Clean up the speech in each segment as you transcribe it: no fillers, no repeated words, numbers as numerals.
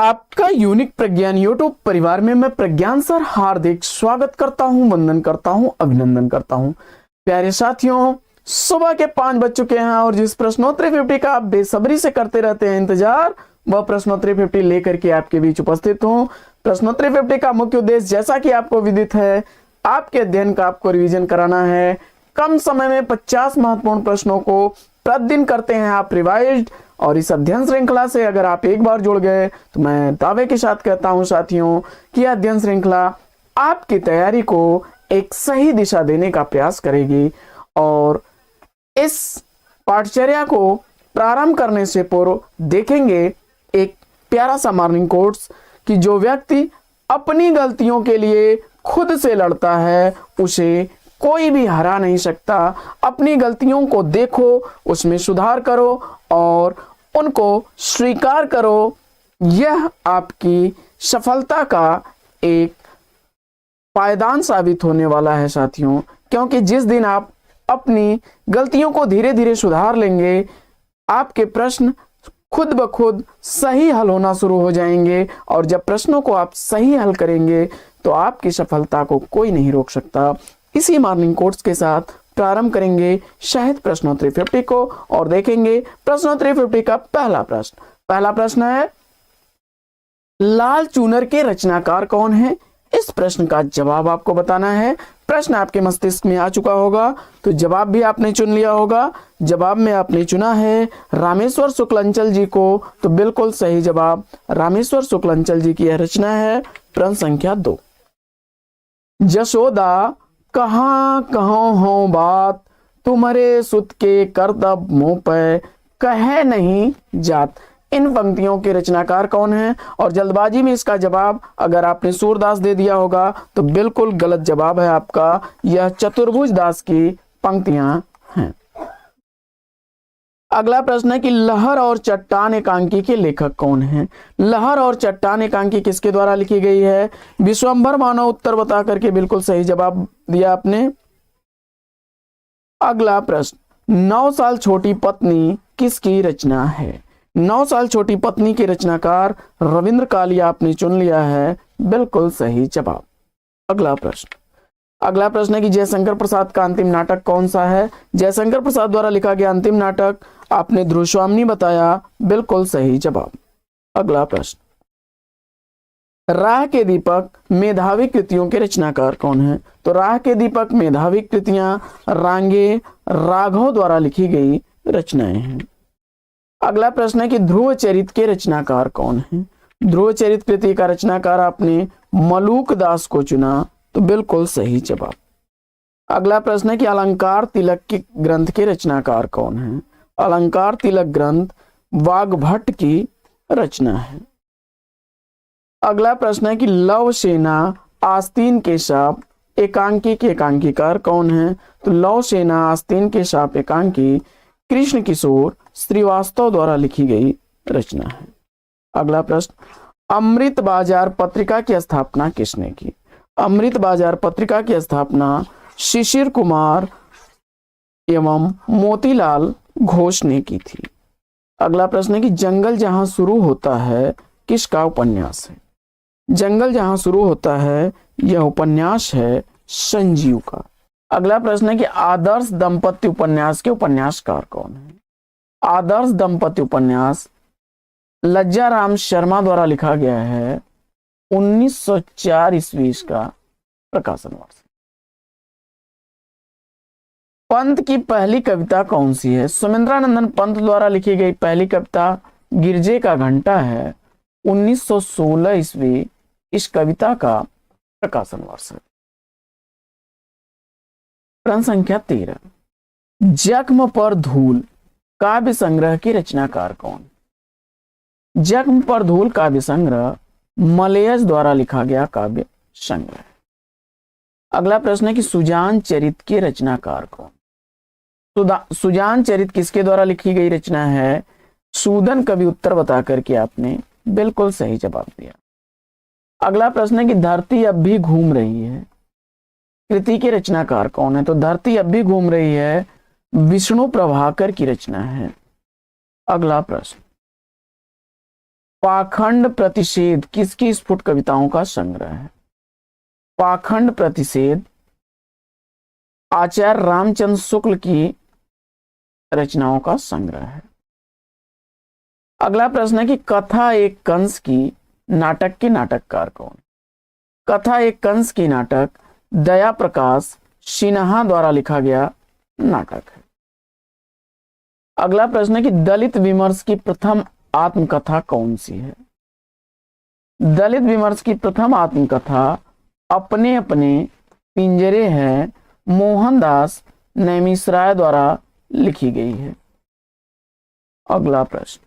आपका यूनिक प्रज्ञान यूट्यूब परिवार में मैं प्रज्ञान सर हार्दिक स्वागत करता हूं, वंदन करता हूं, अभिनंदन करता हूं। प्यारे साथियों, सुबह के 5 बज चुके हैं और जिस प्रश्नोत्तरी 50 का आप बेसब्री से करते रहते हैं इंतजार, वह प्रश्नोत्तरी 50 लेकर के आपके बीच उपस्थित हूं। प्रश्नोत्तरी 50 का मुख्य उद्देश्य, जैसा कि आपको विदित है, आपके अध्ययन का आपको रिवीजन कराना है। कम समय में 50 महत्वपूर्ण प्रश्नों को प्रतिदिन करते हैं आप रिवाइज्ड। और इस अध्ययन श्रृंखला से अगर आप एक बार जुड़ गए तो मैं दावे के साथ कहता हूं साथियों कि अध्ययन श्रृंखला आपकी तैयारी को एक सही दिशा देने का प्रयास करेगी। और इस पाठचर्या को प्रारंभ करने से पूर्व देखेंगे एक प्यारा सा मॉर्निंग कोट्स कि जो व्यक्ति अपनी गलतियों के लिए खुद से लड़ता है उसे कोई भी हरा नहीं सकता। अपनी गलतियों को देखो, उसमें सुधार करो और उनको स्वीकार करो। यह आपकी सफलता का एक पायदान साबित होने वाला है साथियों, क्योंकि जिस दिन आप अपनी गलतियों को धीरे धीरे सुधार लेंगे, आपके प्रश्न खुद ब खुद सही हल होना शुरू हो जाएंगे। और जब प्रश्नों को आप सही हल करेंगे तो आपकी सफलता को कोई नहीं रोक सकता। इसी मॉर्निंग कोट्स के साथ प्रारंभ करेंगे शायद प्रश्नोत्तरी 50 को और देखेंगे प्रश्नोत्तरी 50 का पहला प्रश्न है, लाल चूनर के रचनाकार कौन है? इस प्रश्न का जवाब आपको बताना है। प्रश्न आपके मस्तिष्क में आ चुका होगा तो जवाब भी आपने चुन लिया होगा। जवाब में आपने चुना है रामेश्वर शुक्लांचल जी को, तो बिल्कुल सही जवाब रामेश्वर शुक्लांचल जी की यह रचना है। प्रश्न संख्या 2, यशोदा कहाँ कहाँ हो बात, तुम्हारे सुत के करतब मुंह पे कहे नहीं जात। इन पंक्तियों के रचनाकार कौन है? और जल्दबाजी में इसका जवाब अगर आपने सूरदास दे दिया होगा तो बिल्कुल गलत जवाब है आपका। यह चतुर्भुज दास की पंक्तियां हैं। अगला प्रश्न है कि लहर और चट्टान एकांकी के लेखक कौन है? लहर और चट्टान एकांकी किसके द्वारा लिखी गई है? विश्वंभर मानव उत्तर बता करके बिल्कुल सही जवाब दिया आपने। अगला प्रश्न, 9 साल छोटी पत्नी किसकी रचना है? 9 साल छोटी पत्नी के रचनाकार रविंद्र कालिया आपने चुन लिया है, बिल्कुल सही जवाब। अगला प्रश्न है कि जयशंकर प्रसाद का अंतिम नाटक कौन सा है? जयशंकर प्रसाद द्वारा लिखा गया अंतिम नाटक आपने ध्रुवस्वामिनी बताया, बिल्कुल सही जवाब। अगला प्रश्न, राह के दीपक मेधावी कृतियों के रचनाकार कौन है? तो राह के दीपक मेधावी कृतियां रांगे राघव द्वारा लिखी गई रचनाएं हैं। अगला प्रश्न है कि ध्रुव चरित के रचनाकार कौन है? ध्रुव चरित कृति का रचनाकार आपने मलूक दास को चुना, तो बिल्कुल सही जवाब। अगला प्रश्न है कि अलंकार तिलक के ग्रंथ के रचनाकार कौन है? अलंकार तिलक ग्रंथ वाग्भट की रचना है। अगला प्रश्न है कि लव सेना आस्तीन के शाप एकांकी के एकांकीकार कौन है? तो लव सेना आस्तीन के शाप एकांकी कृष्ण किशोर श्रीवास्तव द्वारा लिखी गई रचना है। अगला प्रश्न, अमृत बाजार पत्रिका की स्थापना किसने की? अमृत बाजार पत्रिका की स्थापना शिशिर कुमार एवं मोतीलाल घोष ने की थी। अगला प्रश्न है कि जंगल जहां शुरू होता है किसका उपन्यास है? जंगल जहां शुरू होता है यह उपन्यास है संजीव का। अगला प्रश्न है कि आदर्श दंपत्ति उपन्यास के उपन्यासकार कौन है? आदर्श दंपत्ति उपन्यास लज्जाराम शर्मा द्वारा लिखा गया है। 1904 ईस्वी इसका प्रकाशन वर्ष। पंत की पहली कविता कौन सी है? सुमिंद्रानंदन पंत द्वारा लिखी गई पहली कविता गिरजे का घंटा है। 1916 ईस्वी इस कविता का प्रकाशन वर्ष है। प्रश्न संख्या 13, जख्म पर धूल काव्य संग्रह की रचनाकार कौन? जख्म पर धूल काव्य संग्रह मलयज द्वारा लिखा गया काव्य संग्रह। अगला प्रश्न है कि सुजान चरित के रचनाकार कौन? सुजान चरित किसके द्वारा लिखी गई रचना है? सूदन कवि उत्तर बता करके आपने बिल्कुल सही जवाब दिया। अगला प्रश्न है कि धरती अब भी घूम रही है कृति के रचनाकार कौन है? तो धरती अब भी घूम रही है विष्णु प्रभाकर की रचना है। अगला प्रश्न, पाखंड प्रतिषेध किसकी स्फुट कविताओं का संग्रह है? पाखंड प्रतिषेध आचार्य रामचंद्र शुक्ल की रचनाओं का संग्रह है। अगला प्रश्न है कि कथा एक कंस की नाटक के नाटककार कौन? कथा एक कंस की नाटक दया प्रकाश सिन्हा द्वारा लिखा गया नाटक है। अगला प्रश्न है कि दलित विमर्श की प्रथम आत्मकथा कौन सी है? दलित विमर्श की प्रथम आत्मकथा अपने अपने पिंजरे है मोहनदास नैमिषराय द्वारा लिखी गई है। अगला प्रश्न,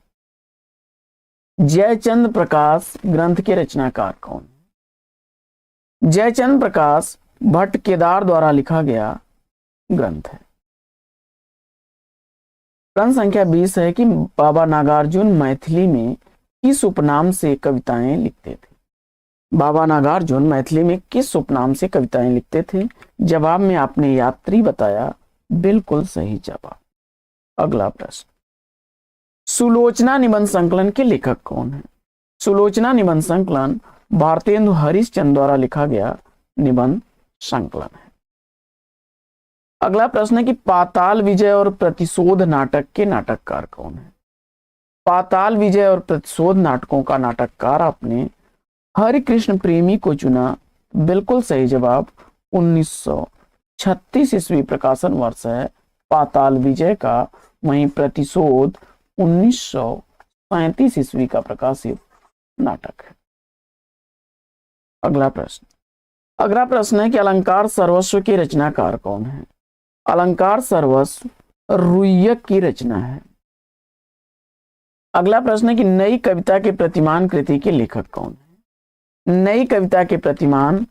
जयचंद्र प्रकाश ग्रंथ के रचनाकार कौन? जयचंद्र प्रकाश भट्ट केदार द्वारा लिखा गया ग्रंथ है। प्रश्न संख्या 20 है कि बाबा नागार्जुन मैथिली में किस उपनाम से कविताएं लिखते थे? बाबा नागार्जुन मैथिली में किस उपनाम से कविताएं लिखते थे? जवाब में आपने यात्री बताया, बिल्कुल सही जवाब। अगला प्रश्न, सुलोचना निबंध संकलन के लेखक कौन है? सुलोचना निबंध संकलन भारतेंदु हरिश्चंद्र द्वारा लिखा गया निबंध संकलन है। अगला प्रश्न है कि पाताल विजय और प्रतिशोध नाटक के नाटककार कौन है? पाताल विजय और प्रतिशोध नाटकों का नाटककार आपने हरिकृष्ण प्रेमी को चुना, बिल्कुल सही जवाब। 1936 ईस्वी प्रकाशन वर्ष है पाताल विजय का, वहीं प्रतिशोध 1935 ईस्वी का प्रकाशित नाटक है। अगला प्रश्न है कि अलंकार सर्वस्व की रचनाकार कौन है? अलंकार सर्वस्व रुय्यक की रचना है। अगला प्रश्न है कि नई कविता के प्रतिमान कृति के लेखक कौन है? नई कविता के प्रतिमान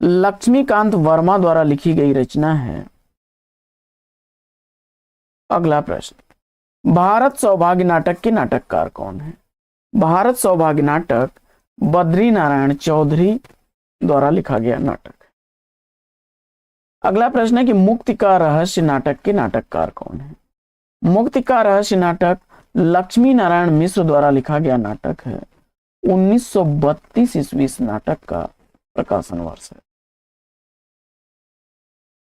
लक्ष्मीकांत वर्मा द्वारा लिखी गई रचना है। अगला प्रश्न, भारत सौभाग्य नाटक के नाटककार कौन है? भारत सौभाग्य नाटक बद्री नारायण चौधरी द्वारा लिखा गया नाटक है। अगला प्रश्न है कि मुक्ति का रहस्य नाटक के नाटककार कौन है? मुक्ति का रहस्य नाटक लक्ष्मी नारायण मिश्र द्वारा लिखा गया नाटक है। 1932 ईस्वी नाटक का प्रकाशन वर्ष है।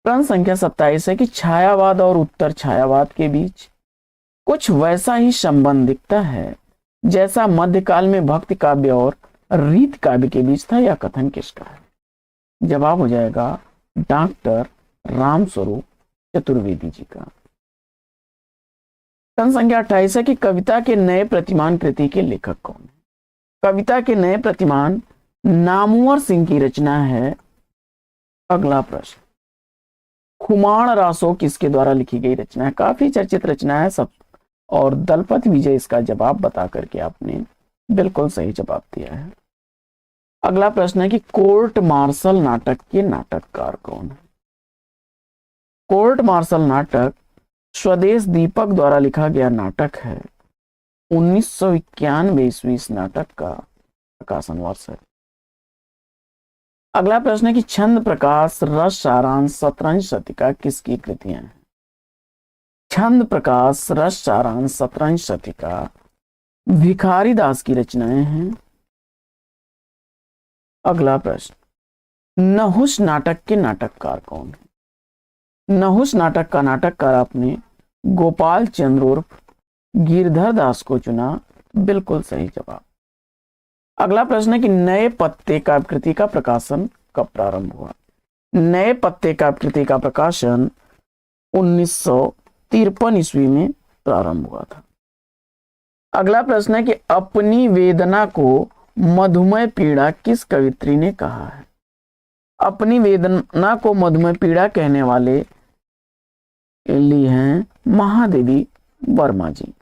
प्रश्न संख्या 27 है कि छायावाद और उत्तर छायावाद के बीच कुछ वैसा ही संबंध दिखता है जैसा मध्यकाल में भक्ति काव्य और रीत काव्य के बीच था। यह कथन किसका है? जवाब हो जाएगा डॉक्टर रामस्वरूप चतुर्वेदी जी का। प्रश्न संख्या 28 है कि कविता के नए प्रतिमान कृति के लेखक कौन है? कविता के नए प्रतिमान नामुवर सिंह की रचना है। अगला प्रश्न, खुमाण रासो किसके द्वारा लिखी गई रचना है? काफी चर्चित रचना है सब, और दलपति विजय इसका जवाब बता करके आपने बिल्कुल सही जवाब दिया है। अगला प्रश्न है कि कोर्ट मार्शल नाटक के नाटककार कौन है? कोर्ट मार्शल नाटक स्वदेश दीपक द्वारा लिखा गया नाटक है। 1991 ईस्वी नाटक का प्रकाशन वर्ष है। अगला प्रश्न है कि छंद प्रकाश रस सारांश शतरंज शतिका किसकी कृतियां हैं? छंद प्रकाश रस सारांश शतरंज शतिका भिखारी दास की रचनाएं हैं। अगला प्रश्न, नहुष नाटक के नाटककार कौन है? नहुष नाटक का नाटककार आपने गोपाल चंद्र उर्फ गिरधर दास को चुना, बिल्कुल सही जवाब। अगला प्रश्न है कि नए पत्ते काव्यकृति का प्रकाशन कब प्रारंभ हुआ? नए पत्ते काव्यकृति का प्रकाशन 1953 ईस्वी में प्रारंभ हुआ था। अगला प्रश्न है कि अपनी वेदना को मधुमेह पीड़ा किस कवित्री ने कहा है? अपनी वेदना को मधुमेह पीड़ा कहने वाले ली हैं महादेवी वर्मा जी।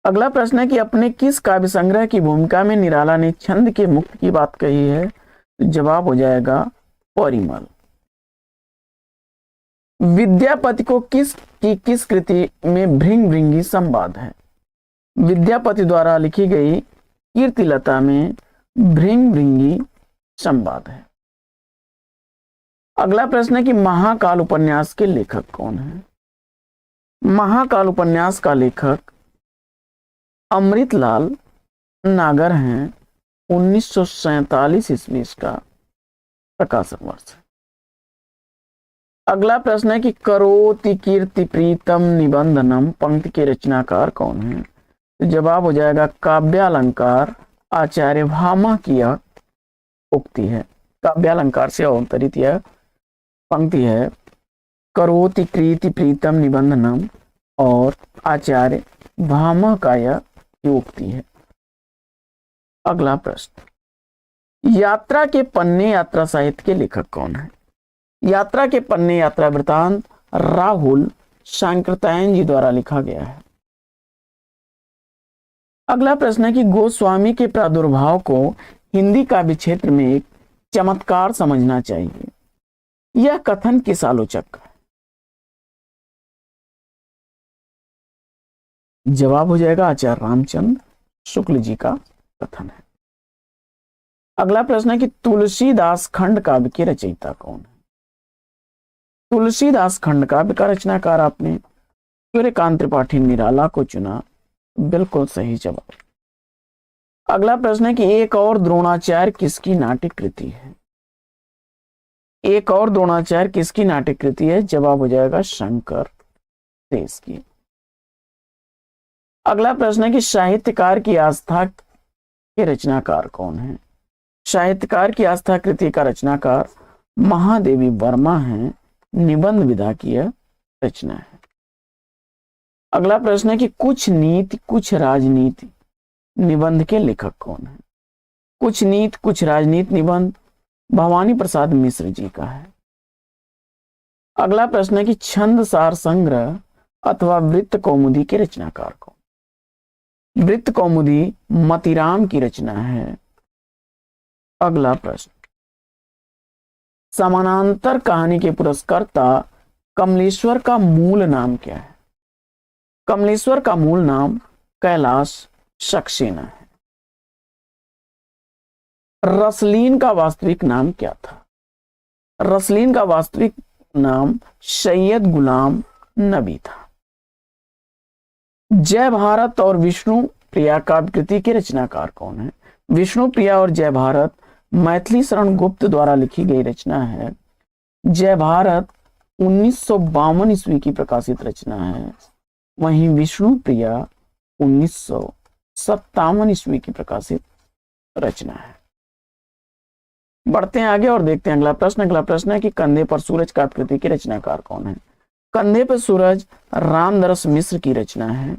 अगला प्रश्न है कि अपने किस काव्य संग्रह की भूमिका में निराला ने छंद के मुक्त की बात कही है? जवाब हो जाएगा परिमल। विद्यापति को किस कृति में भृंग भृंगी संवाद है? विद्यापति द्वारा लिखी गई कीर्तिलता में भृंग भृंगी संवाद है। अगला प्रश्न है कि महाकाल उपन्यास के लेखक कौन है? महाकाल उपन्यास का लेखक अमृतलाल नागर हैं 1947 ईस्वी इसका प्रकाशन वर्ष है। अगला प्रश्न है कि करोति कीर्ति प्रीतम निबंधनम पंक्ति के रचनाकार कौन है? तो जवाब हो जाएगा काव्यालंकार, आचार्य भामा की यह उक्ति है। काव्यालंकार से अवतरित यह पंक्ति है, करोति कीर्ति प्रीतम निबंधनम, और आचार्य भामा का यह उक्ति है। अगला प्रश्न, यात्रा के पन्ने यात्रा साहित्य के लेखक कौन है? यात्रा के पन्ने यात्रा वृतांत राहुल सांकृत्यायन जी द्वारा लिखा गया है। अगला प्रश्न है कि गोस्वामी के प्रादुर्भाव को हिंदी काव्य क्षेत्र में एक चमत्कार समझना चाहिए, यह कथन किस आलोचक का है? जवाब हो जाएगा आचार्य रामचंद्र शुक्ल जी का कथन है। अगला प्रश्न है कि तुलसीदास खंड काव्य के रचयिता कौन है? तुलसीदास खंड काव्य का रचनाकार आपने सूर्यकांत त्रिपाठी निराला को चुना, बिल्कुल सही जवाब। अगला प्रश्न है कि एक और द्रोणाचार्य किसकी नाट्य कृति है? एक और द्रोणाचार्य किसकी नाट्य कृति है? जवाब हो जाएगा शंकर शेष की। अगला प्रश्न है कि साहित्यकार की आस्था के रचनाकार कौन है? साहित्यकार की आस्था कृति का रचनाकार महादेवी वर्मा है, निबंध विधा की यह रचना है। अगला प्रश्न है कि कुछ नीति कुछ राजनीति निबंध के लेखक कौन है? कुछ नीति कुछ राजनीति निबंध भवानी प्रसाद मिश्र जी का है। अगला प्रश्न है कि छंद सार संग्रह अथवा वृत्त कौमुदी के रचनाकार कौन? वृत्त कौमुदी मतिराम की रचना है। अगला प्रश्न, समानांतर कहानी के पुरस्कर्ता कमलेश्वर का मूल नाम क्या है? कमलेश्वर का मूल नाम कैलाश सक्सेना है। रसलीन का वास्तविक नाम क्या था? रसलीन का वास्तविक नाम सैयद गुलाम नबी था। जय भारत और विष्णु प्रिया काव्य कृति के रचनाकार कौन है? विष्णु प्रिया और जय भारत मैथिली शरण गुप्त द्वारा लिखी गई रचना है। जय भारत 1952 ईस्वी की प्रकाशित रचना है, वहीं विष्णु प्रिया 1957 ईस्वी की प्रकाशित रचना है। बढ़ते हैं आगे और देखते हैं अगला प्रश्न। अगला प्रश्न है कि कंधे पर सूरज काव्य कृति के रचनाकार कौन है? कंधे पर सूरज रामदरस मिश्र की रचना है।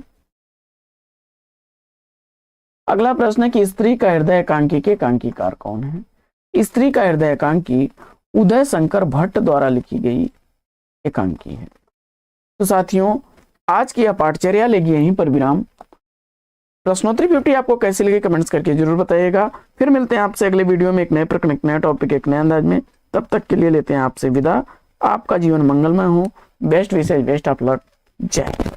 अगला प्रश्न है कि स्त्री का हृदय एकांकी के एकांकीकार कौन है? स्त्री का हृदय एकांकी उदय शंकर भट्ट द्वारा लिखी गई एकांकी है। तो साथियों, आज की यह पाठचर्या लेगी यहीं पर विराम। प्रश्नोत्तरी 50 आपको कैसी लगी कमेंट्स करके जरूर बताइएगा। फिर मिलते हैं आपसे अगले वीडियो में एक नए प्रकरण, एक नया टॉपिक, एक नए अंदाज में। तब तक के लिए लेते हैं आपसे विदा। आपका जीवन मंगलमय हो। बेस्ट विशेष, बेस्ट ऑफ लक। जय हिंद।